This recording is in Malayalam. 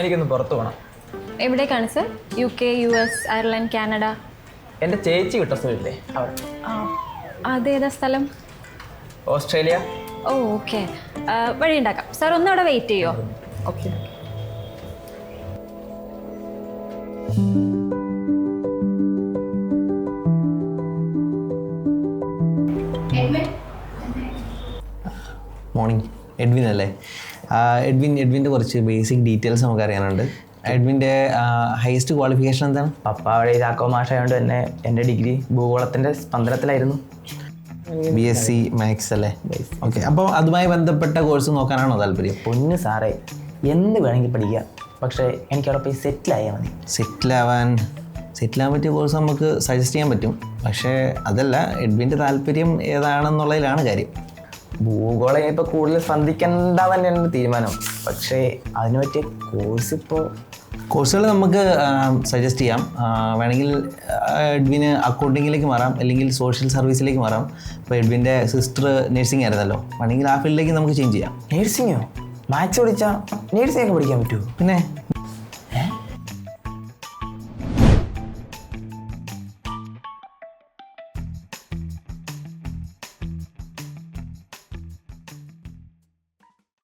എനിക്കൊന്ന് പുറത്ത് പോകണം. എവിടേക്കാണ് sir? UK, US, Ireland, Canada? എൻ്റെ ചേച്ചി വിട്ട സ്ഥലമില്ലേ അവിടെ. അതേതാ സ്ഥലം? ഓസ്ട്രേലിയ. ഓ ഓക്കെ, വഴി ഉണ്ടാക്കാം. സാർ ഒന്ന് അവിടെ വെയിറ്റ് ചെയ്യോ? ഓക്കെ. മോർണിംഗ്. എഡ്വിൻ അല്ലേ? എഡ്വിൻ്റെ കുറച്ച് ബേസിക് ഡീറ്റെയിൽസ് നമുക്ക് അറിയാനുണ്ട്. എഡ്വിൻ്റെ ഹയസ്റ്റ് ക്വാളിഫിക്കേഷൻ എന്താണ്? പപ്പ അവിടെ ചാക്കോ മാഷായതുകൊണ്ട് തന്നെ എൻ്റെ ഡിഗ്രി ഭൂഗോളത്തിൻ്റെ സ്പന്ദനത്തിലായിരുന്നു. BSc മാത്സ് അല്ലേ? ഓക്കെ. അപ്പോൾ അതുമായി ബന്ധപ്പെട്ട കോഴ്സ് നോക്കാനാണോ താല്പര്യം? പൊന്ന് സാറേ, എന്ത് വേണമെങ്കിൽ പഠിക്കാം, പക്ഷേ എനിക്ക് അവിടെ പോയി സെറ്റിലായാൽ മതി. സെറ്റിലാവാൻ പറ്റിയ കോഴ്സ് നമുക്ക് സജസ്റ്റ് ചെയ്യാൻ പറ്റും. പക്ഷേ അതല്ല, എഡ്വിൻ്റെ താല്പര്യം ഏതാണെന്നുള്ളതിലാണ് കാര്യം. ഭൂഗോളം ഇപ്പോൾ കൂടുതൽ ശ്രദ്ധിക്കേണ്ടത് തന്നെയാണ് എൻ്റെ തീരുമാനം. പക്ഷേ അതിന് പറ്റിയ കോഴ്സുകൾ നമുക്ക് സജസ്റ്റ് ചെയ്യാം. വേണമെങ്കിൽ എഡ്വിന് അക്കൗണ്ടിങ്ങിലേക്ക് മാറാം, അല്ലെങ്കിൽ സോഷ്യൽ സർവീസിലേക്ക് മാറാം. ഇപ്പോൾ എഡ്വിൻ്റെ സിസ്റ്റർ നഴ്സിംഗ് ആയിരുന്നല്ലോ, വേണമെങ്കിൽ ആ ഫീൽഡിലേക്ക് നമുക്ക് ചേഞ്ച് ചെയ്യാം. നേഴ്സിങ്ങോ? മാത്സ് പഠിച്ചാൽ നേഴ്സിംഗ് ഒക്കെ പഠിക്കാൻ പറ്റുമോ? പിന്നെ